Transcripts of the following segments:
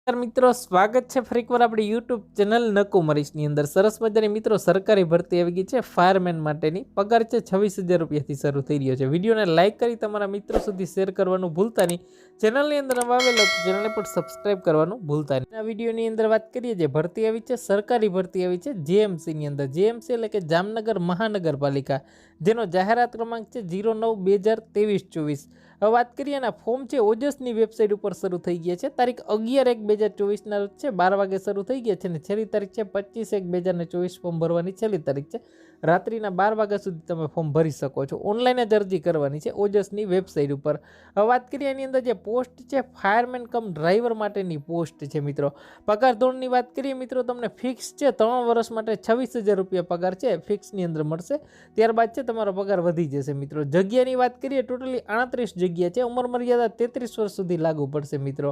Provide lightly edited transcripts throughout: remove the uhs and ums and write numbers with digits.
મિત્રો સ્વાગત છે ફરી એકવાર આપણી યુટ્યુબ ચેનલ નકુમરીશની અંદર સરસ મજાની મિત્રો સરકારી ભરતી આવી ગઈ છે ફાયરમેન માટેની પગાર છે 26,000 રૂપિયાથી શરૂ થઈ રહ્યો છે। વિડીયોને લાઇક કરી તમારા મિત્રો સુધી શેર કરવાનું ભૂલતા નહીં। ચેનલની અંદર નવા આવેલો ચેનલને પણ સબસ્ક્રાઇબ કરવાનું ભૂલતા નહીં। આ વિડીયોની અંદર વાત કરીએ જે ભરતી આવી છે સરકારી ભરતી આવી છે જેએમસીની અંદર। જેએમસી એટલે કે જામનગર મહાનગરપાલિકા, જેનો જાહેરાત ક્રમાંક છે 09/2023-24। હવે વાત કરીએ ના ફોર્મ છે ઓજસની વેબસાઇટ ઉપર શરૂ થઈ ગયા છે। તારીખ 11/1/2024ના રોજ છે 12 વાગે શરૂ થઈ ગયા છે અને છેલ્લી તારીખ છે 25/1/2024 ફોર્મ ભરવાની છેલ્લી તારીખ છે। રાત્રિના 12 વાગ્યા સુધી તમે ફોર્મ ભરી શકો છો। ઓનલાઈન જ અરજી કરવાની છે ઓજસની વેબસાઇટ ઉપર। હવે વાત કરીએ એની અંદર જે પોસ્ટ છે ફાયરમેન કમ ડ્રાઈવર માટેની પોસ્ટ છે મિત્રો। પગાર ધોરણની વાત કરીએ મિત્રો તમને ફિક્સ છે 3 વર્ષ માટે 26,000 રૂપિયા પગાર છે ફિક્સની અંદર મળશે। ત્યારબાદ છે તમારો પગાર વધી જશે મિત્રો। જગ્યાની વાત કરીએ ટોટલી 38 જગ્યા છે। ઉંમર મર્યાદા 33 વર્ષ સુધી લાગુ પડશે મિત્રો,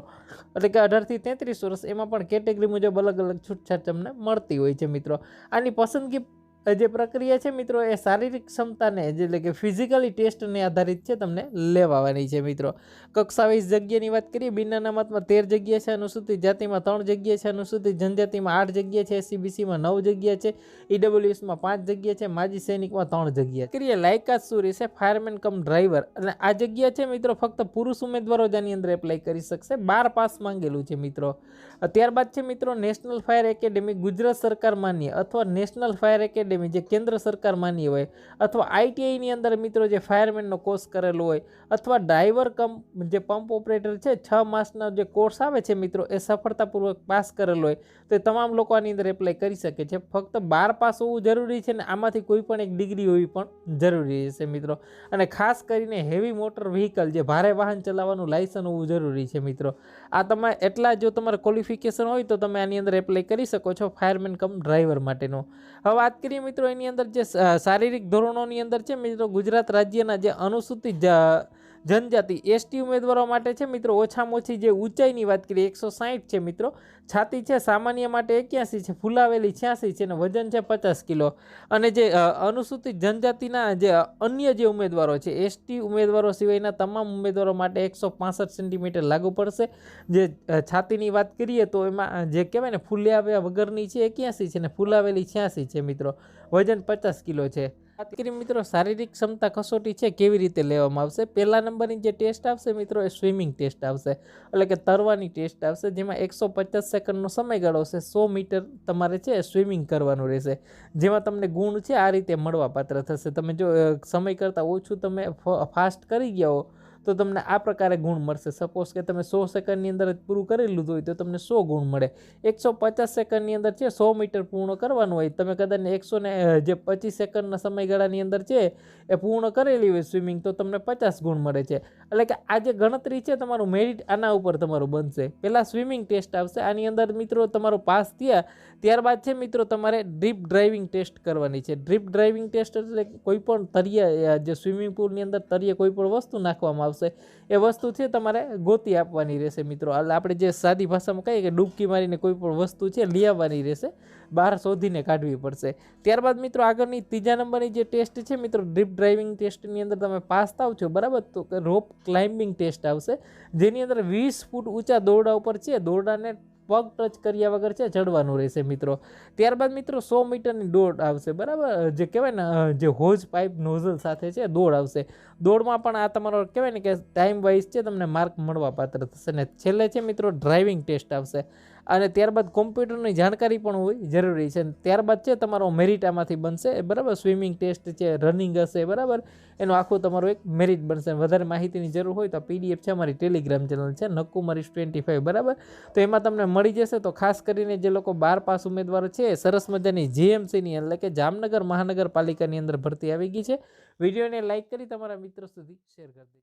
એટલે કે 18 થી 33 વર્ષ। એમાં પણ કેટેગરી મુજબ અલગ અલગ છૂટછાટ તમને મળતી હોય છે મિત્રો। આની પસંદગી જે પ્રક્રિયા છે મિત્રો એ શારીરિક ક્ષમતાને એટલે કે ફિઝિકલી ટેસ્ટને આધારિત છે તમને લેવાની છે મિત્રો। કક્ષા વાઇઝ જગ્યાની વાત કરીએ બિન અનામતમાં 13 જગ્યા છે, અનુસૂચિત જાતિમાં 3 જગ્યા છે, અનુસૂચિત જનજાતિમાં 8 જગ્યા છે, એસસીબીસીમાં 9 જગ્યા છે, ઈડબ્લ્યુએસમાં 5 જગ્યા છે, માજી સૈનિકમાં 3 જગ્યા કરીએ। લાયકાત શું રહેશે ફાયરમેન કમ ડ્રાઈવર, અને આ જગ્યા છે મિત્રો ફક્ત પુરુષ ઉમેદવારો જ આની અંદર એપ્લાય કરી શકશે। 12 પાસ માંગેલું છે મિત્રો। ત્યારબાદ છે મિત્રો નેશનલ ફાયર એકેડેમી ગુજરાત સરકાર માન્ય અથવા નેશનલ ફાયર એકેડેમી જે કેન્દ્ર સરકાર માન્ય હોય અથવા આઈટીઆઈની અંદર મિત્રો જે ફાયરમેનનો કોર્સ કરેલો હોય અથવા ડ્રાઈવર કમ જે પંપ ઓપરેટર છે 6 માસનો જે કોર્સ આવે છે મિત્રો એ સફળતાપૂર્વક પાસ કરેલો હોય તો એ તમામ લોકો આની અંદર એપ્લાય કરી શકે છે। ફક્ત 12 પાસ હોવું જરૂરી છે ને આમાંથી કોઈ પણ એક ડિગ્રી હોવી પણ જરૂરી છે મિત્રો। અને ખાસ કરીને હેવી મોટર વ્હીકલ જે ભારે વાહન ચલાવવાનું લાયસન્સ હોવું જરૂરી છે મિત્રો। આ તમે એટલા જો તમારે ક્વોલિફિકેશન હોય તો તમે આની અંદર એપ્લાય કરી શકો છો ફાયરમેન કમ ડ્રાઈવર માટેનો। હવે વાત કરીએ મિત્રો એની અંદર જે શારીરિક ધોરણોની અંદર છે મિત્રો ગુજરાત રાજ્યના જે અનુસૂચિત જનજાતિ એસટી ઉમેદવારો માટે છે મિત્રો ઓછામાં ઓછી જે ઊંચાઈની વાત કરીએ 160 છે મિત્રો। છાતી છે સામાન્ય માટે 81 છે, ફૂલાવેલી 86 છે અને વજન છે 50 કિલો। અને જે અનુસૂચિત જનજાતિના જે અન્ય જે ઉમેદવારો છે એસટી ઉમેદવારો સિવાયના તમામ ઉમેદવારો માટે 165 સેન્ટીમીટર લાગુ પડશે। જે છાતીની વાત કરીએ તો એમાં જે કહેવાય ને ફૂલ્યા વગરની છે 81 છે અને ફૂલાવેલી 86 છે મિત્રો। વજન 50 કિલો છે। વાત કરીએ મિત્રો શારીરિક ક્ષમતા કસોટી છે કેવી રીતે લેવામાં આવશે। પહેલા નંબરની જે ટેસ્ટ આવશે મિત્રો એ સ્વિમિંગ ટેસ્ટ આવશે, એટલે કે તરવાની ટેસ્ટ આવશે, જેમાં 150 સેકન્ડનો સમયગાળો હશે। 100 મીટર તમારે છે સ્વિમિંગ કરવાનું રહેશે, જેમાં તમને ગુણ છે આ રીતે મળવાપાત્ર થશે। તમે જો સમય કરતાં ઓછું તમે ફાસ્ટ કરી ગયા હો તો તમને આ પ્રકારે ગુણ મળશે। સપોઝ કે તમે 100 સેકન્ડની અંદર જ પૂરું કરેલું હોય તો તમને 100 ગુણ મળે। 150 સેકન્ડની અંદર છે 100 મીટર પૂર્ણ કરવાનું હોય, તમે કદાચ 125 સેકન્ડના સમયગાળાની અંદર છે એ પૂર્ણ કરેલી હોય સ્વિમિંગ તો તમને 50 ગુણ મળે છે। એટલે કે આ જે ગણતરી છે તમારું મેરિટ આના ઉપર તમારું બનશે। પહેલાં સ્વિમિંગ ટેસ્ટ આવશે, આની અંદર મિત્રો તમારો પાસ થયા ત્યારબાદ છે મિત્રો તમારે ડ્રીપ ડ્રાઇવિંગ ટેસ્ટ કરવાની છે। ડ્રીપ ડ્રાઇવિંગ ટેસ્ટ એટલે કોઈ પણ તળિયે જે સ્વિમિંગ પુલની અંદર તળિયે કોઈ પણ વસ્તુ નાખવામાં આવશે એ વસ્તુ છે તમારે ગોતી આપવાની રહેશે મિત્રો। એટલે આપણે જે સાદી ભાષામાં કહીએ કે ડૂબકી મારીને કોઈ પણ વસ્તુ છે લઈ આવવાની રહેશે, બહાર શોધીને કાઢવી પડશે। ત્યારબાદ મિત્રો આગળની ત્રીજા નંબરની જે ટેસ્ટ છે મિત્રો ડ્રીપ ડ્રાઇવિંગ ટેસ્ટની અંદર તમે પાસ થાવ છો બરાબર તો રોપ ક્લાઇમ્બિંગ ટેસ્ટ આવશે, જેની અંદર 20 ફૂટ ઊંચા દોરડા ઉપર છે દોરડાને પગ ટચ કર્યા વગર છે ચડવાનું રહેશે મિત્રો। ત્યારબાદ મિત્રો 100 મીટરની દોડ આવશે બરાબર, જે કહેવાય ને જે હોજ પાઇપ નોઝલ સાથે છે દોડ આવશે। દોડમાં પણ આ તમારો કહેવાય ને કે ટાઈમ વાઇઝ છે તમને માર્ક મળવા પાત્ર થશે। ને છેલ્લે છે મિત્રો ડ્રાઇવિંગ ટેસ્ટ આવશે અને ત્યારબાદ કોમ્પ્યુટરની જાણકારી પણ હોવી જરૂરી છે। ત્યારબાદ છે તમારો મેરિટ આમાંથી બનશે બરાબર। સ્વિમિંગ ટેસ્ટ છે, રનિંગ હશે બરાબર, એનું આખું તમારું એક મેરિટ બનશે। વધારે માહિતીની જરૂર હોય તો પીડીએફ છે અમારી ટેલિગ્રામ ચેનલ છે નકુમરીશ25 બરાબર, તો એમાં તમને મળી જશે। તો ખાસ કરીને જે લોકો 12 પાસ ઉમેદવારો છે સરસ મજાની જેએમસીની એટલે કે જામનગર મહાનગરપાલિકાની અંદર ભરતી આવી ગઈ છે। વિડીયોને લાઇક કરી તમારા મિત્રો સુધી શેર કરી દો।